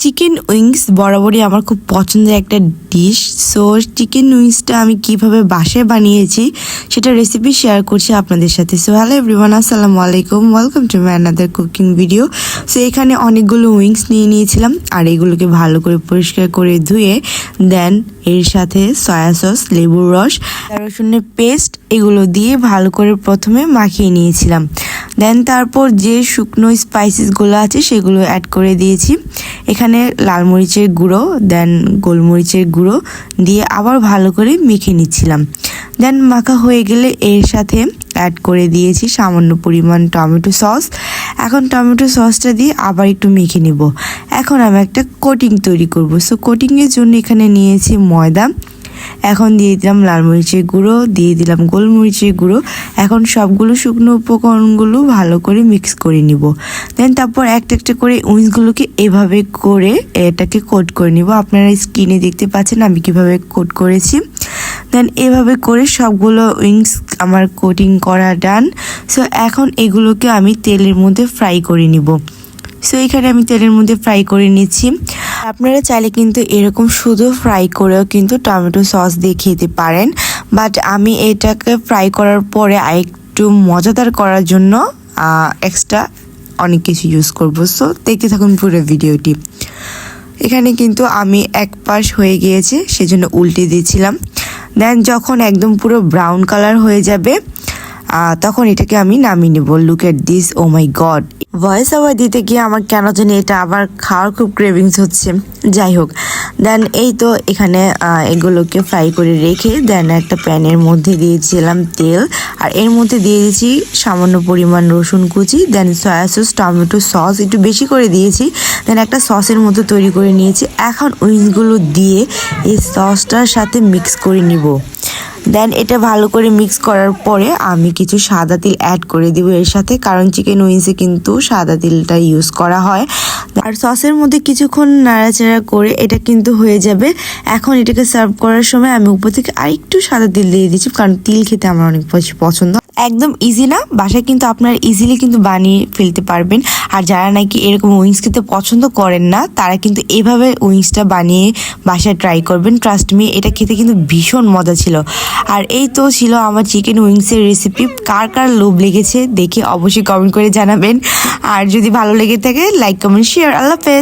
Chicken wings বরাবরই আমার খুব পছন্দের একটা ডিশ। সো চিকেন উইংসটা আমি কিভাবে বাসায় বানিয়েছি সেটা রেসিপি শেয়ার করছি আপনাদের সাথে। সো হ্যালো এভরিওয়ান, আসসালামু আলাইকুম, welcome to my another cooking video. So এখানে অনেকগুলো উইংস নিয়ে নিয়েছিলাম আর এগুলোকে ভালো করে পরিষ্কার করে ধুয়ে দেন এর সাথে সয়া সস, লেবুর রস, রসুনের পেস্ট এগুলো দিয়ে ভালো করে প্রথমে মাখিয়ে নিয়েছিলাম। দেন তারপর যে শুকনো স্পাইসেসগুলো আছে সেগুলো অ্যাড করে দিয়েছি। এখানে লাল মরিচের গুঁড়ো, দেন গোলমরিচের গুঁড়ো দিয়ে আবার ভালো করে মেখে নিচ্ছিলাম। দেন মাখা হয়ে গেলে এর সাথে অ্যাড করে দিয়েছি সামান্য পরিমাণ টমেটো সস। এখন টমেটো সসটা দিয়ে আবার একটু মেখে নেব। এখন আমি একটা কোটিং তৈরি করব। সো কোটিংয়ের জন্য এখানে নিয়েছি ময়দা। এখন দিয়ে দিলাম লাল মরিচের গুঁড়ো, দিয়ে দিলাম গোলমরিচের গুঁড়ো। এখন সবগুলো শুকনো উপকরণগুলো ভালো করে মিক্স করে নিব। দেন তারপর একটা একটা করে উইংসগুলোকে এভাবে করে এটাকে কোট করে নিব। আপনারা স্ক্রিনে দেখতে পাচ্ছেন আমি কিভাবে কোট করেছি। দেন এভাবে করে সবগুলো উইংস আমার কোটিং করা ডান। সো এখন এগুলোকে আমি তেলের মধ্যে ফ্রাই করে নিব। সো এখানে আমি তেলের মধ্যে ফ্রাই করে নিচ্ছি। আপনারা চাইলে কিন্তু এরকম শুধু ফ্রাই করেও কিন্তু টমেটো সস দিয়ে খেতে পারেন, বাট আমি এটাকে ফ্রাই করার পরে আরেকটু মজাদার করার জন্য এক্সট্রা অনেক কিছু ইউজ করবো। সো দেখতে থাকুন পুরো ভিডিওটি। এখানে কিন্তু আমি এক পাশ হয়ে গিয়েছে সেজন্য উল্টে দিয়েছিলাম। দেন যখন একদম পুরো ব্রাউন কালার হয়ে যাবে তখন এটাকে আমি নামিয়ে নেব। Look at this, oh my god. Voice over দিতে গিয়ে আমার কেন জানি এটা আবার খাওয়ার খুব ক্রেভিংস হচ্ছে। যাই হোক, দেন এই তো এখানে এগুলোকে ফ্রাই করে রেখে দেন একটা প্যানের মধ্যে দিয়েছিলাম তেল, আর এর মধ্যে দিয়ে দিয়েছি সামান্য পরিমাণ রসুন কুচি, দেন সয়া সস, টমেটো সস একটু বেশি করে দিয়েছি। দেন একটা সসের মতো তৈরি করে নিয়েছি। এখন উইংসগুলো দিয়ে এই সসটার সাথে মিক্স করে নিব। দেন এটা ভালো করে মিক্স করার পরে আমি কিছু সাদা তিল অ্যাড করে দিব এর সাথে, কারণ চিকেন উইংসে কিন্তু সাদা তিলটা ইউজ করা হয়। আর সসের মধ্যে কিছুক্ষণ নাড়াচাড়া করে এটা কিন্তু হয়ে যাবে। এখন এটাকে সার্ভ করার সময় আমি উপর থেকে আরেকটু সাদা তিল দিয়ে দিচ্ছি, কারণ তিল খেতে আমার অনেক পছন্দ। একদম ইজি না, বাসায় কিন্তু আপনারা ইজিলি কিন্তু বানিয়ে ফেলতে পারবেন। আর যারা নাকি এরকম উইংস খেতে পছন্দ করেন না তারা কিন্তু এভাবে উইংসটা বানিয়ে বাসায় ট্রাই করবেন। ট্রাস্ট মি, এটা খেতে কিন্তু ভীষণ মজা ছিল। আর এই তো ছিল আমার চিকেন উইংসের রেসিপি। কার কার লোভ লেগেছে দেখে অবশ্যই কমেন্ট করে জানাবেন। আর যদি ভালো লেগে থাকে লাইক, কমেন্ট, শেয়ার। আল্লাহ হাফেজ।